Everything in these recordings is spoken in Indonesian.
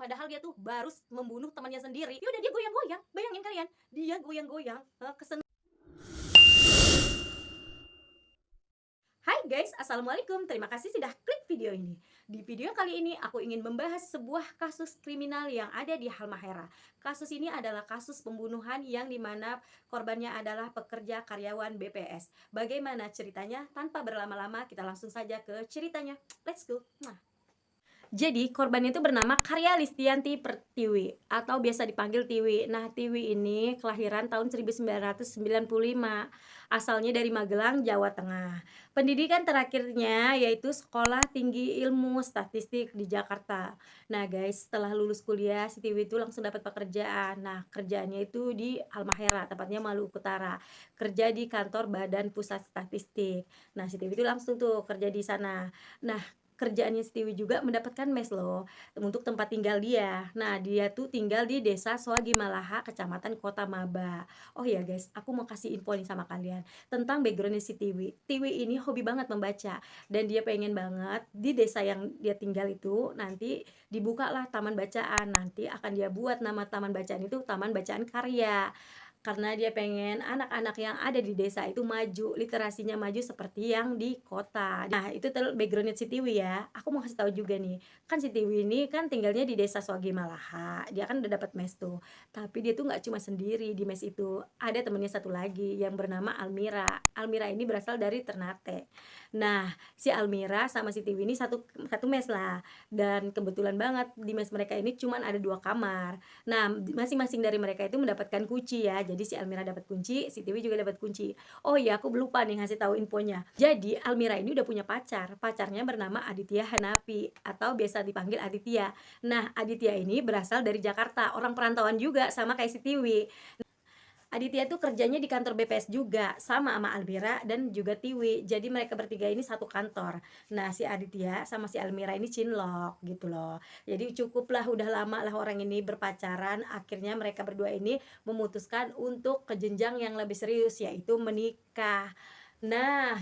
Padahal dia tuh baru membunuh temannya sendiri. Ya udah dia goyang-goyang. Bayangin kalian, dia goyang-goyang, Hai guys, Assalamualaikum. Terima kasih sudah klik video ini. Di video kali ini aku ingin membahas sebuah kasus kriminal yang ada di Halmahera. Kasus ini adalah kasus pembunuhan yang dimana korbannya adalah pekerja karyawan BPS. Bagaimana ceritanya? Tanpa berlama-lama kita langsung saja ke ceritanya. Let's go. Jadi korban itu bernama Karya Listianti Pertiwi atau biasa dipanggil Tiwi. Nah, Tiwi ini kelahiran tahun 1995. Asalnya dari Magelang, Jawa Tengah. Pendidikan terakhirnya yaitu Sekolah Tinggi Ilmu Statistik di Jakarta. Nah, guys, setelah lulus kuliah, si Tiwi itu langsung dapat pekerjaan. Nah, kerjaannya itu di Halmahera, tepatnya Maluku Utara. Kerja di kantor Badan Pusat Statistik. Nah, si Tiwi itu langsung tuh kerja di sana. Nah, kerjaannya Stewie juga mendapatkan mes loh untuk tempat tinggal dia. Nah, dia tuh tinggal di Desa Swagi Malaha, Kecamatan Kota Maba. Oh ya guys, aku mau kasih info nih sama kalian tentang backgroundnya si Tiwi. Tiwi ini hobi banget membaca dan dia pengen banget di desa yang dia tinggal itu nanti dibukalah taman bacaan. Nanti akan dia buat nama taman bacaan itu Taman Bacaan Karya, karena dia pengen anak-anak yang ada di desa itu maju, literasinya maju seperti yang di kota. Nah, itu backgroundnya si Tiwi ya. Aku mau kasih tahu juga nih, kan si Tiwi ini kan tinggalnya di desa Swagi Malaha. Dia kan udah dapat mes tuh. Tapi dia tuh nggak cuma sendiri di mes itu. Ada temennya satu lagi yang bernama Almira. Almira ini berasal dari Ternate. Nah, si Almira sama si Tiwi ini satu satu mes lah. Dan kebetulan banget di mes mereka ini cuman ada 2 kamar. Nah, masing-masing dari mereka itu mendapatkan kunci ya. Jadi si Almira dapat kunci, si Tiwi juga dapat kunci. Oh iya, aku lupa nih ngasih tahu infonya. Jadi Almira ini udah punya pacar. Pacarnya bernama Aditya Hanapi atau biasa dipanggil Aditya. Nah, Aditya ini berasal dari Jakarta, orang perantauan juga sama kayak si Tiwi. Aditya tuh kerjanya di kantor BPS juga sama Almira dan juga Tiwi. Jadi mereka bertiga ini satu kantor. Nah, si Aditya sama si Almira ini cinlok gitu loh. Jadi cukuplah udah lama lah orang ini berpacaran. Akhirnya mereka berdua ini memutuskan untuk ke jenjang yang lebih serius yaitu menikah. Nah,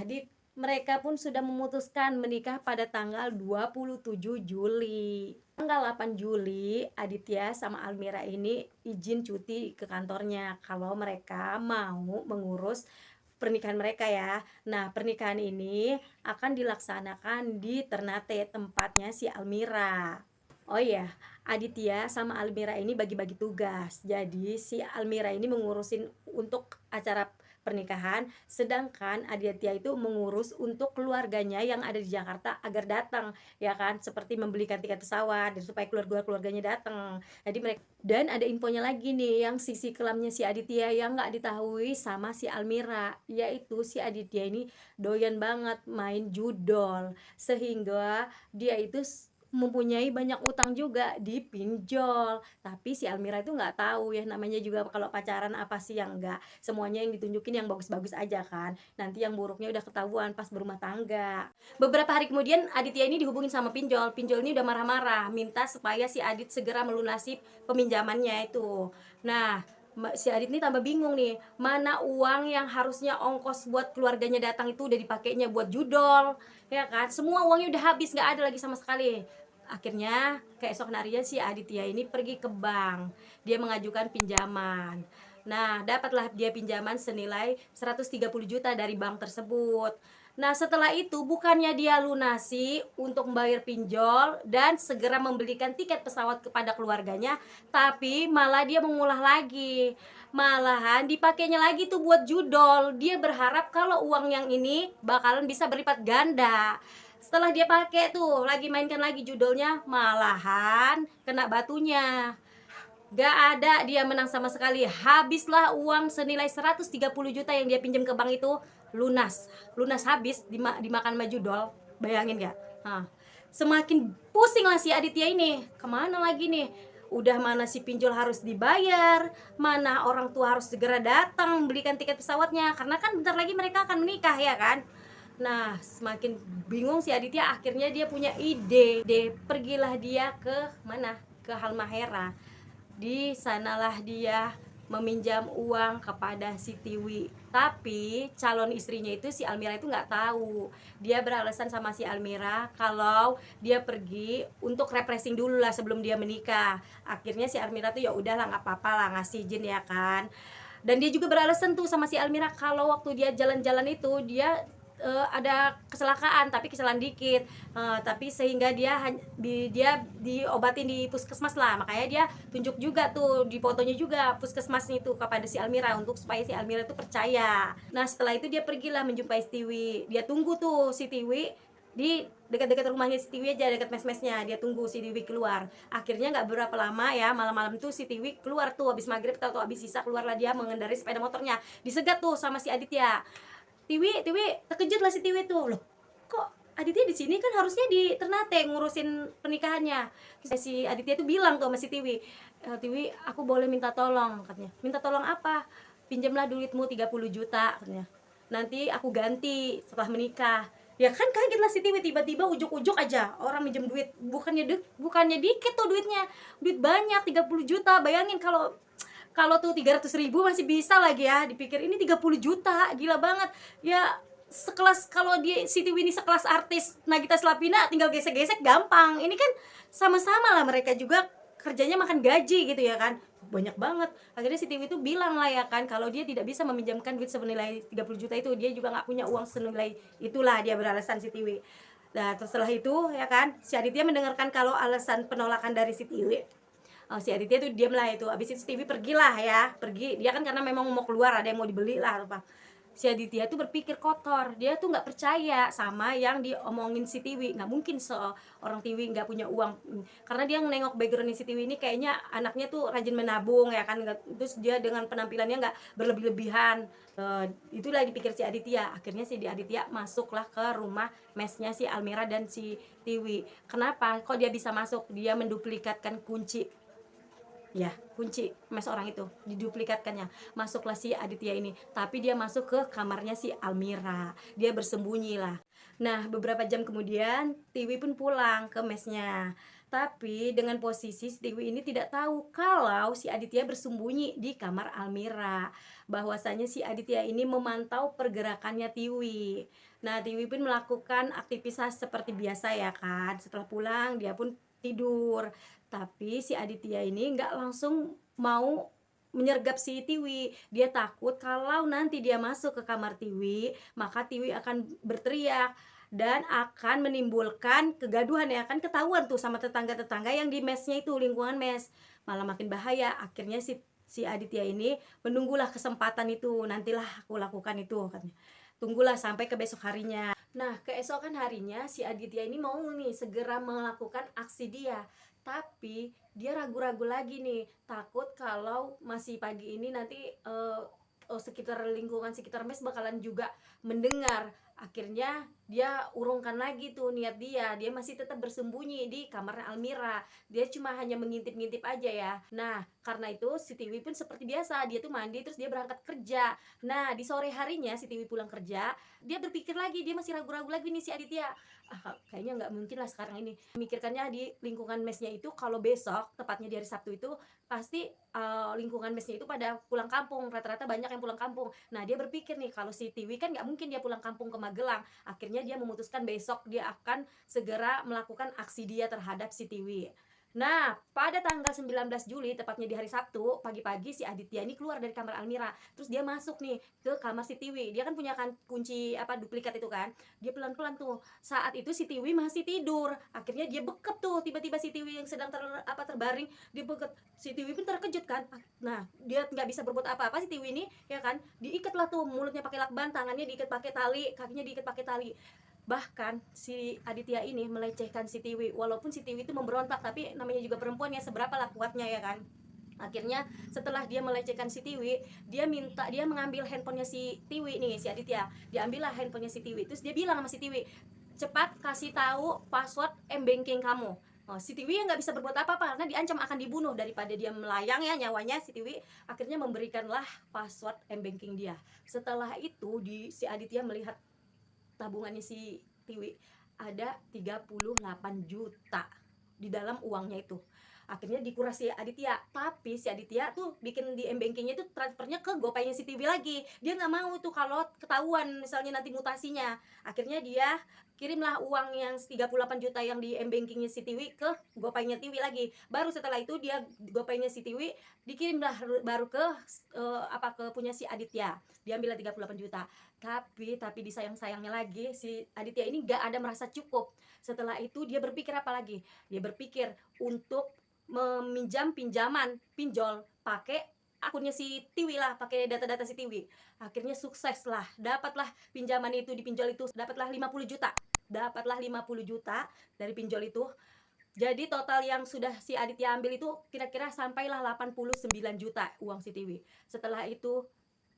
mereka pun sudah memutuskan menikah pada tanggal 27 Juli. Tanggal 8 Juli, Aditya sama Almira ini izin cuti ke kantornya kalau mereka mau mengurus pernikahan mereka ya. Nah, pernikahan ini akan dilaksanakan di Ternate, tempatnya si Almira. Oh iya, Aditya sama Almira ini bagi-bagi tugas. Jadi si Almira ini mengurusin untuk acara pernikahan, sedangkan Aditya itu mengurus untuk keluarganya yang ada di Jakarta agar datang, ya kan, seperti membelikan tiket pesawat dan supaya keluarganya datang. Jadi mereka, dan ada infonya lagi nih yang sisi kelamnya si Aditya yang nggak diketahui sama si Almira, yaitu si Aditya ini doyan banget main judol sehingga dia itu mempunyai banyak utang juga di pinjol. Tapi si Almira itu nggak tahu ya, namanya juga kalau pacaran apa sih yang enggak, semuanya yang ditunjukin yang bagus-bagus aja kan, nanti yang buruknya udah ketahuan pas berumah tangga. Beberapa hari kemudian Aditya ini dihubungin sama pinjol ini udah marah-marah minta supaya si Adit segera melunasi peminjamannya itu. Nah, si Adit ini tambah bingung nih, mana uang yang harusnya ongkos buat keluarganya datang itu udah dipakainya buat judol, ya kan, semua uangnya udah habis, nggak ada lagi sama sekali. Akhirnya keesokan harinya si Aditya ini pergi ke bank. Dia mengajukan pinjaman. Nah, dapatlah dia pinjaman senilai 130 juta dari bank tersebut. Nah, setelah itu bukannya dia lunasi untuk membayar pinjol dan segera membelikan tiket pesawat kepada keluarganya, tapi malah dia mengulah lagi. Malahan dipakainya lagi tuh buat judol. Dia berharap kalau uang yang ini bakalan bisa berlipat ganda. Setelah dia pakai tuh, lagi mainkan lagi judulnya, malahan kena batunya. Gak ada dia menang sama sekali. Habislah uang senilai 130 juta yang dia pinjam ke bank itu lunas. Lunas habis dimakan sama judol. Bayangin gak? Nah, semakin pusing lah si Aditya ini. Kemana lagi nih? Udah mana si pinjol harus dibayar, mana orang tua harus segera datang belikan tiket pesawatnya, karena kan bentar lagi mereka akan menikah ya kan. Nah, semakin bingung si Aditya, akhirnya dia punya ide. Pergilah dia ke mana? Ke Halmahera. Di sanalah dia meminjam uang kepada si Tiwi. Tapi calon istrinya itu si Almira itu nggak tahu. Dia beralasan sama si Almira kalau dia pergi untuk refreshing dulu lah sebelum dia menikah. Akhirnya si Almira tuh ya udahlah nggak apa-apa lah ngasih izin ya kan. Dan dia juga beralasan tuh sama si Almira kalau waktu dia jalan-jalan itu dia ada kecelakaan tapi kecelakaan dikit, tapi sehingga dia diobatin di puskesmas lah, makanya dia tunjuk juga tuh di fotonya juga puskesmasnya itu kepada si Almira untuk supaya si Almira itu percaya. Nah setelah itu dia pergilah menjumpai si Tiwi, dia tunggu tuh si Tiwi di dekat-dekat rumahnya si Tiwi aja, dekat mes-mesnya dia tunggu si Tiwi keluar. Akhirnya nggak berapa lama ya, malam-malam tuh si Tiwi keluar tuh habis maghrib atau habis sisa keluarlah dia mengendarai sepeda motornya, disegat tuh sama si Aditya. Tiwi terkejut lah si Tiwi tuh, loh kok Aditya di sini, kan harusnya di Ternate ngurusin pernikahannya. Terus si Aditya tuh bilang tuh sama si Tiwi, Tiwi aku boleh minta tolong, katanya. Minta tolong apa? Pinjamlah duitmu 30 juta katanya, nanti aku ganti setelah menikah. Ya kan kaget lah si Tiwi, tiba-tiba ujuk-ujuk aja orang minjem duit, bukannya dikit tuh duitnya, duit banyak 30 juta. Bayangin kalau tuh 300.000 masih bisa lagi ya dipikir, ini 30 juta gila banget ya. Sekelas, kalau dia si Tiwi ini sekelas artis Nagita Slavina tinggal gesek-gesek gampang, ini kan sama-sama lah mereka juga kerjanya makan gaji gitu ya kan, banyak banget. Akhirnya si Tiwi itu bilang lah ya kan kalau dia tidak bisa meminjamkan duit senilai 30 juta itu, dia juga nggak punya uang senilai itulah, dia beralasan si Tiwi. Nah setelah itu ya kan si Aditya mendengarkan kalau alasan penolakan dari si Tiwi. Si Aditya tuh diam lah itu. Abis itu Tiwi pergilah ya, pergi. Dia kan karena memang mau keluar, ada yang mau dibeli lah apa. Si Aditya tuh berpikir kotor, dia tuh nggak percaya sama yang diomongin si Tiwi. Nggak mungkin seorang Tiwi nggak punya uang, karena dia nengok backgroundnya si Tiwi ini kayaknya anaknya tuh rajin menabung ya kan. Terus dia dengan penampilannya nggak berlebih-lebihan. Itulah dipikir si Aditya. Akhirnya si Aditya masuklah ke rumah mesnya si Almira dan si Tiwi. Kenapa kok dia bisa masuk? Dia menduplikatkan kunci, ya kunci mes orang itu diduplikatkannya. Masuklah si Aditya ini, tapi dia masuk ke kamarnya si Almira, dia bersembunyi lah. Nah beberapa jam kemudian Tiwi pun pulang ke mesnya, tapi dengan posisi si Tiwi ini tidak tahu kalau si Aditya bersembunyi di kamar Almira, bahwasanya si Aditya ini memantau pergerakannya Tiwi. Nah Tiwi pun melakukan aktivitas seperti biasa ya kan, setelah pulang dia pun tidur. Tapi si Aditya ini nggak langsung mau menyergap si Tiwi. Dia takut kalau nanti dia masuk ke kamar Tiwi, maka Tiwi akan berteriak dan akan menimbulkan kegaduhan ya kan, ketahuan tuh sama tetangga-tetangga yang di mesnya itu, lingkungan mes. Malah makin bahaya. Akhirnya si Aditya ini menunggulah kesempatan itu, nantilah aku lakukan itu katanya. Tunggulah sampai ke besok harinya. Nah, keesokan harinya si Aditya ini mau nih segera melakukan aksi dia. Tapi dia ragu-ragu lagi nih, takut kalau masih pagi ini nanti sekitar lingkungan sekitar mes bakalan juga mendengar. Akhirnya dia urungkan lagi tuh niat dia masih tetap bersembunyi di kamarnya Almira. Dia cuma hanya mengintip-ngintip aja ya. Nah karena itu si Tiwi pun seperti biasa, dia tuh mandi terus dia berangkat kerja. Nah di sore harinya si Tiwi pulang kerja, dia berpikir lagi, dia masih ragu-ragu lagi nih si Aditya. Kayaknya nggak mungkin lah sekarang ini. Mikirkannya di lingkungan mesnya itu kalau besok tepatnya di hari Sabtu itu pasti lingkungan mesnya itu pada pulang kampung, rata-rata banyak yang pulang kampung. Nah dia berpikir nih kalau si Tiwi kan nggak mungkin dia pulang kampung ke Magelang. Akhirnya dia memutuskan besok dia akan segera melakukan aksi dia terhadap si Tiwi. Nah, pada tanggal 19 Juli, tepatnya di hari Sabtu, pagi-pagi si Aditya ini keluar dari kamar Almira. Terus dia masuk nih ke kamar si Tiwi. Dia kan punya kan kunci apa duplikat itu kan. Dia pelan-pelan tuh. Saat itu si Tiwi masih tidur. Akhirnya dia bekep tuh, tiba-tiba si Tiwi yang sedang terbaring, dia bekep. Si Tiwi pun terkejut kan. Nah, dia nggak bisa berbuat apa-apa si Tiwi ini, ya kan? Diikat lah tuh, mulutnya pakai lakban, tangannya diikat pakai tali, kakinya diikat pakai tali. Bahkan si Aditya ini melecehkan si Tiwi, walaupun si Tiwi itu memberontak, tapi namanya juga perempuan ya, seberapa lah kuatnya ya kan. Akhirnya setelah dia melecehkan si Tiwi, dia mengambil handphonenya si Tiwi nih, si Aditya. Diambillah handphonenya si Tiwi. Terus dia bilang sama si Tiwi, cepat kasih tahu password m-banking kamu. Si Tiwi yang nggak bisa berbuat apa-apa karena diancam akan dibunuh. Daripada dia melayang ya nyawanya, si Tiwi akhirnya memberikanlah password m-banking dia. Setelah itu si Aditya melihat tabungannya si Tiwi ada 38 juta di dalam uangnya itu. Akhirnya dikuras si Aditya, tapi si Aditya tuh bikin di m-bankingnya tuh transfernya ke GoPay-nya si Tiwi lagi. Dia nggak mau tuh kalau ketahuan misalnya nanti mutasinya. Akhirnya dia kirimlah uang yang 38 juta yang di m-bankingnya si Tiwi ke GoPay-nya Tiwi lagi. Baru setelah itu dia GoPay-nya si Tiwi dikirimlah baru ke ke punya si Aditya. Diambillah 38 juta. Tapi disayang-sayangnya lagi si Aditya ini nggak ada merasa cukup. Setelah itu dia berpikir apa lagi? Dia berpikir untuk meminjam pinjaman pinjol pakai akunnya si Tiwi lah, pakai data-data si Tiwi. Akhirnya sukses lah, dapatlah pinjaman itu, di pinjol itu dapatlah 50 juta. Dapatlah 50 juta dari pinjol itu. Jadi total yang sudah si Aditya ambil itu kira-kira sampailah 89 juta uang si Tiwi. Setelah itu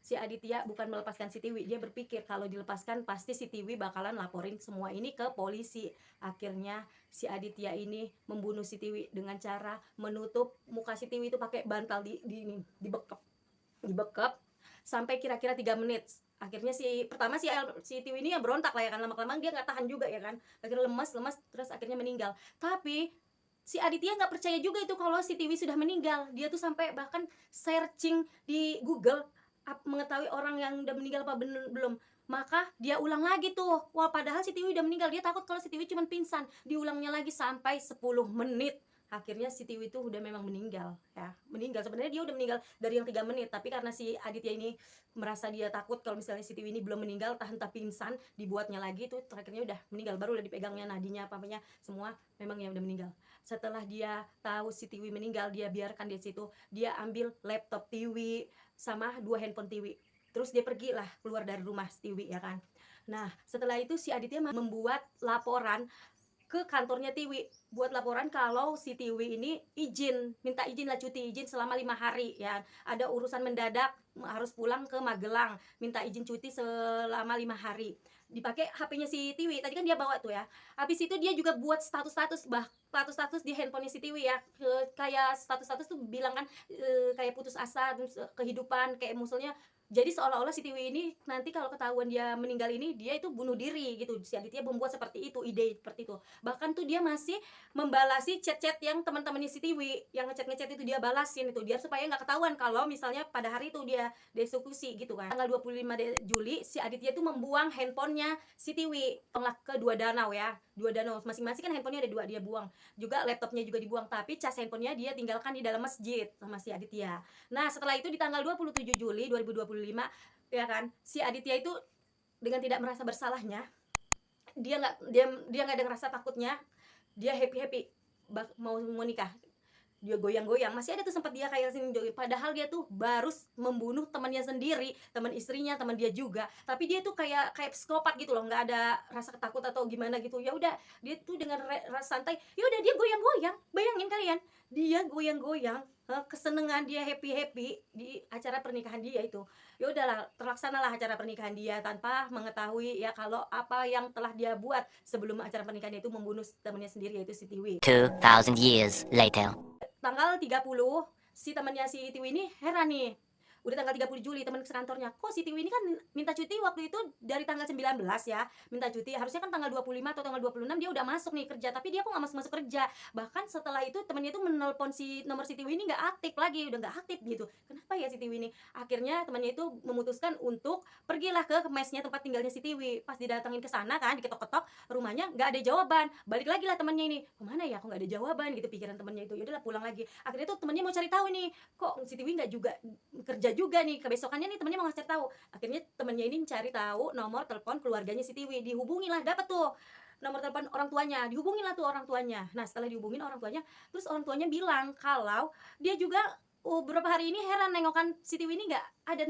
si Aditya bukan melepaskan si Tiwi, dia berpikir kalau dilepaskan pasti si Tiwi bakalan laporin semua ini ke polisi. Akhirnya si Aditya ini membunuh si Tiwi dengan cara menutup muka si Tiwi itu pakai bantal dibekap sampai kira-kira 3 menit. Akhirnya pertama si Tiwi ini ya berontak lah ya kan, lama-kelamaan dia nggak tahan juga ya kan, akhirnya lemas terus akhirnya meninggal. Tapi si Aditya nggak percaya juga itu kalau si Tiwi sudah meninggal. Dia tuh sampai bahkan searching di Google mengetahui orang yang udah meninggal apa belum. Maka dia ulang lagi tuh, wah padahal si Tiwi udah meninggal, dia takut kalau si Tiwi cuma pingsan. Diulangnya lagi sampai 10 menit. Akhirnya si Tiwi itu udah memang meninggal ya, meninggal. Sebenarnya dia udah meninggal dari yang 3 menit, tapi karena si Aditya ini merasa dia takut kalau misalnya si Tiwi ini belum meninggal, entah pingsan, dibuatnya lagi tuh, terakhirnya udah meninggal. Baru udah dipegangnya nadinya apa-apanya semua memang yang udah meninggal. Setelah dia tahu si Tiwi meninggal, dia biarkan di situ, dia ambil laptop Tiwi sama 2 handphone Tiwi. Terus dia pergilah keluar dari rumah Tiwi ya kan. Nah, setelah itu si Aditya membuat laporan ke kantornya Tiwi, buat laporan kalau si Tiwi ini minta izin lah, cuti izin selama 5 hari ya. Ada urusan mendadak, harus pulang ke Magelang, minta izin cuti selama 5 hari. Dipakai HP-nya si Tiwi, tadi kan dia bawa tuh ya. Habis itu dia juga buat status-status di handphonenya si Tiwi ya. Kayak status-status tuh bilang kan kayak putus asa, terus kehidupan, kayak misalnya jadi seolah-olah si Tiwi ini nanti kalau ketahuan dia meninggal ini, dia itu bunuh diri gitu. Si Aditya membuat seperti itu, ide seperti itu. Bahkan tuh dia masih membalasi chat-chat yang teman-temannya si Tiwi, yang ngechat-ngechat itu dia balasin itu, dia supaya nggak ketahuan kalau misalnya pada hari itu dia dieksekusi gitu kan. Tanggal 25 Juli si Aditya itu membuang handphonenya si Tiwi ke 2 danau ya. 2 danau masing-masing kan handphonenya ada 2, dia buang. Juga laptopnya juga dibuang, tapi cas handphonenya dia tinggalkan di dalam masjid sama si Aditya. Nah, setelah itu di tanggal 27 Juli 2025 ya kan, si Aditya itu dengan tidak merasa bersalahnya, dia nggak ada ngerasa takutnya, dia happy mau nikah. Dia goyang-goyang, masih ada tuh sempat dia kayak sini joget, padahal dia tuh baru membunuh temannya sendiri, teman istrinya, teman dia juga, tapi dia tuh kayak psikopat gitu loh, nggak ada rasa takut atau gimana gitu. Ya udah, dia tuh dengan rasa santai, ya udah dia goyang-goyang. Bayangin kalian, dia goyang-goyang, kesenengan dia, happy di acara pernikahan dia itu. Ya udahlah, terlaksanalah acara pernikahan dia tanpa mengetahui ya kalau apa yang telah dia buat sebelum acara pernikahan itu, membunuh temannya sendiri yaitu si Tiwi. 2,000 years later. Tanggal 30 si temannya si Tiwi ini heran nih, udah tanggal 30 Juli, teman sekantornya, kok si Tiwi ini kan minta cuti waktu itu dari tanggal 19 ya, minta cuti, harusnya kan tanggal 25 atau tanggal 26 dia udah masuk nih kerja, tapi dia kok nggak masuk kerja. Bahkan setelah itu temannya itu menelpon nomor si Tiwi ini nggak aktif lagi, udah nggak aktif gitu. Kenapa ya si Tiwi ini? Akhirnya temannya itu memutuskan untuk pergilah ke mesnya tempat tinggalnya si Tiwi. Pas didatengin ke sana kan, diketok-ketok rumahnya, nggak ada jawaban. Balik lagi lah temannya ini, kemana ya, kok nggak ada jawaban gitu pikiran temannya itu. Yaudahlah pulang lagi. Akhirnya tuh temannya mau cari tahu nih, kok si Tiwi nggak juga kerja juga nih, kebesokannya nih temennya mau ngasih tahu. Akhirnya temennya ini cari tahu nomor telepon keluarganya si Tiwi, dihubungi lah, dapat tuh nomor telepon orang tuanya, dihubungin lah tuh orang tuanya. Nah, setelah dihubungin orang tuanya, terus orang tuanya bilang kalau dia juga beberapa hari ini heran nengokan si Tiwi ini nggak ada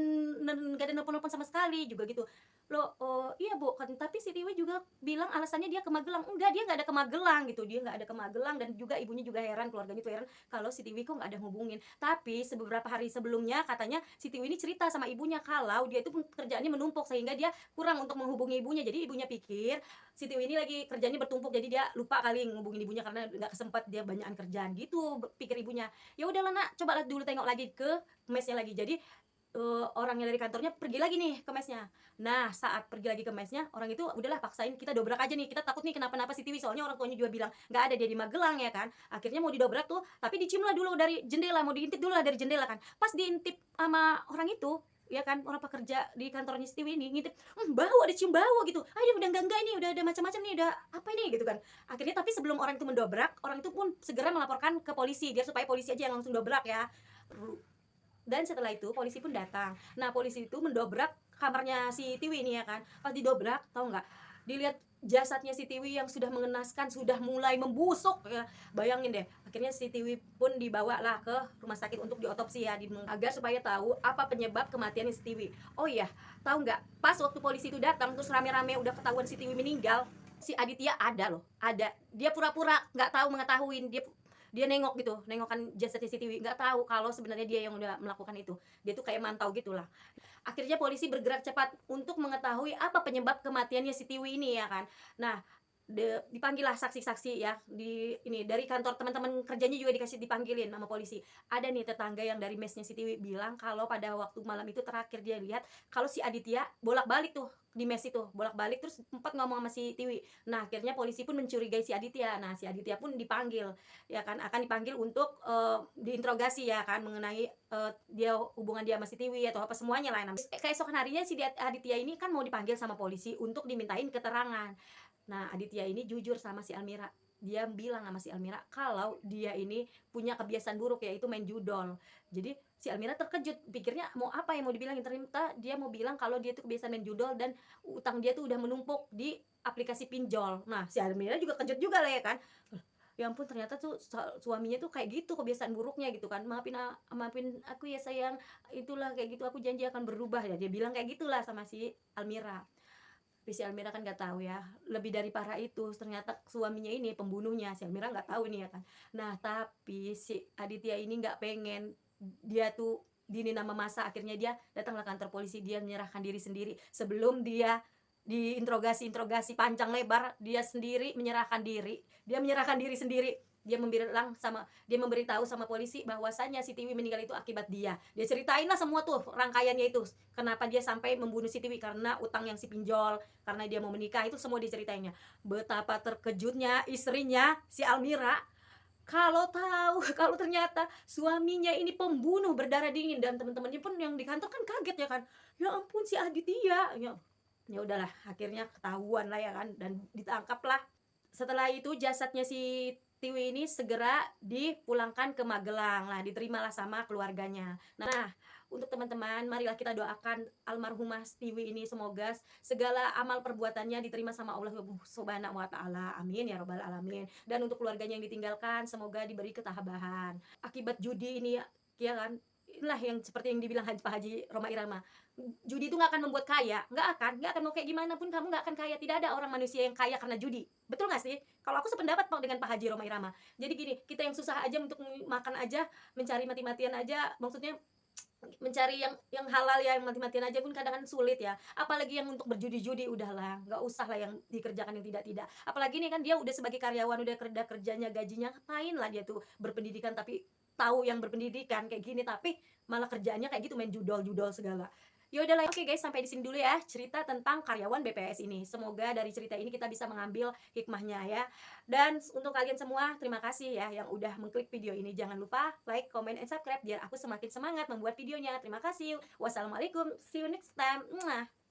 nelpon-nelpon sama sekali juga gitu loh. Oh iya bu, kan tapi si Tiwi juga bilang alasannya dia ke Magelang. Enggak, dia nggak ada ke Magelang gitu, dia nggak ada ke Magelang. Dan juga ibunya juga heran, keluarganya tuh heran kalau si Tiwi kok nggak ada hubungin. Tapi beberapa hari sebelumnya katanya si Tiwi ini cerita sama ibunya kalau dia itu kerjaannya menumpuk sehingga dia kurang untuk menghubungi ibunya. Jadi ibunya pikir si Tiwi ini lagi kerjanya bertumpuk, jadi dia lupa kali ngehubungin ibunya karena nggak kesempet, dia banyakan kerjaan gitu pikir ibunya. Ya udahlah nak, coba dulu tengok lagi ke mesnya lagi. Jadi orangnya dari kantornya pergi lagi nih ke mesnya. Nah, saat pergi lagi ke mesnya, orang itu udahlah paksain kita dobrak aja nih, kita takut nih kenapa-napa si Tiwi, soalnya orang tuanya juga bilang nggak ada dia di Magelang ya kan. Akhirnya mau didobrak tuh, tapi diciumlah dulu dari jendela, mau diintip dulu lah dari jendela kan. Pas diintip sama orang itu, ya kan, orang pekerja di kantornya si Tiwi ini ngintip, bau, ada cium bau gitu. Ah, dia udah enggak ini, udah ada macam-macam nih, udah apa ini gitu kan. Akhirnya tapi sebelum orang itu mendobrak, orang itu pun segera melaporkan ke polisi, biar supaya polisi aja yang langsung dobrak ya. Dan setelah itu polisi pun datang. Nah, polisi itu mendobrak kamarnya si Tiwi ini ya kan. Pas didobrak, tahu nggak? Dilihat jasadnya si Tiwi yang sudah mengenaskan, sudah mulai membusuk ya. Bayangin deh. Akhirnya si Tiwi pun dibawalah ke rumah sakit untuk diotopsi ya, agar supaya tahu apa penyebab kematian si Tiwi. Oh iya, tahu nggak? Pas waktu polisi itu datang terus rame-rame udah ketahuan si Tiwi meninggal, si Aditya ada loh, ada. Dia pura-pura nggak tahu mengetahuin, dia dia nengok gitu, nengokan jasa CCTV, nggak tahu kalau sebenarnya dia yang udah melakukan itu. Dia tuh kayak mantau gitulah. Akhirnya polisi bergerak cepat untuk mengetahui apa penyebab kematiannya si Tiwi ini ya kan. Nah, dipanggillah saksi-saksi ya di ini dari kantor teman-teman kerjanya juga dipanggilin sama polisi. Ada nih tetangga yang dari mesnya si Tiwi bilang kalau pada waktu malam itu terakhir dia lihat kalau si Aditya bolak-balik tuh di mes itu, bolak-balik terus sempat ngomong sama si Tiwi. Nah, akhirnya polisi pun mencurigai si Aditya. Nah, si Aditya pun dipanggil ya kan, akan dipanggil untuk diinterogasi ya kan mengenai dia hubungan dia sama si Tiwi atau apa semuanya lah. Keesokan harinya si Aditya ini kan mau dipanggil sama polisi untuk dimintain keterangan. Nah, Aditya ini jujur sama si Almira. Dia bilang sama si Almira kalau dia ini punya kebiasaan buruk yaitu main judol. Jadi si Almira terkejut, pikirnya mau apa yang mau dibilangin, ternyata dia mau bilang kalau dia tuh kebiasaan main judol dan utang dia tuh udah menumpuk di aplikasi pinjol. Nah, si Almira juga kejut juga lah ya kan. Ya ampun, ternyata tuh suaminya tuh kayak gitu kebiasaan buruknya gitu kan. Maafin aku ya sayang, itulah kayak gitu, aku janji akan berubah ya. Dia bilang kayak gitulah sama si Almira. Tapi si Almira kan nggak tahu ya, lebih dari parah itu ternyata suaminya ini pembunuhnya. Si Almira nggak tahu nih ya kan. Nah, tapi si Aditya ini nggak pengen dia tuh dini nama masa, akhirnya dia datanglah kantor polisi, dia menyerahkan diri sendiri. Sebelum dia diinterogasi panjang lebar, dia sendiri menyerahkan diri. Dia menyerahkan diri sendiri. Dia memberitahu sama polisi bahwasanya si Tiwi meninggal itu akibat dia. Dia ceritain lah semua tuh rangkaiannya itu. Kenapa dia sampai membunuh si Tiwi, karena utang yang si pinjol, karena dia mau menikah, itu semua diceritainnya. Betapa terkejutnya istrinya si Almira kalau tahu kalau ternyata suaminya ini pembunuh berdarah dingin, dan teman-temannya pun yang di kantor kan kaget ya kan. Ya ampun, si Aditya. Ya udahlah, akhirnya ketahuan lah ya kan dan ditangkap lah. Setelah itu jasadnya si Tiwi ini segera dipulangkan ke Magelang lah, diterimalah sama keluarganya. Nah, untuk teman-teman, marilah kita doakan almarhumah Tiwi ini semoga segala amal perbuatannya diterima sama Allah Subhanahu wa taala. Amin ya robbal alamin. Dan untuk keluarganya yang ditinggalkan semoga diberi ketabahan. Akibat judi ini ya kan, inilah yang seperti yang dibilang Pak Haji Rhoma Irama, judi itu nggak akan membuat kaya, nggak akan mau kayak gimana pun kamu nggak akan kaya. Tidak ada orang manusia yang kaya karena judi, betul nggak sih? Kalau aku sependapat dengan Pak Haji Rhoma Irama. Jadi gini, kita yang susah aja untuk makan aja, mencari mati-matian aja, maksudnya mencari yang halal ya, yang mati-matian aja pun kadang-kadang sulit ya, apalagi yang untuk berjudi-judi. Udahlah, nggak usah lah yang dikerjakan yang tidak-tidak. Apalagi ini kan dia udah sebagai karyawan, udah kerjanya gajinya, ngapain lah dia tuh berpendidikan, tapi tahu yang berpendidikan kayak gini tapi malah kerjaannya kayak gitu, main judol segala. Ya udahlah, oke guys, sampai di sini dulu ya cerita tentang karyawan BPS ini. Semoga dari cerita ini kita bisa mengambil hikmahnya ya. Dan untuk kalian semua, terima kasih ya yang udah mengklik video ini. Jangan lupa like, comment, and subscribe biar aku semakin semangat membuat videonya. Terima kasih. Wassalamualaikum. See you next time. Mwah.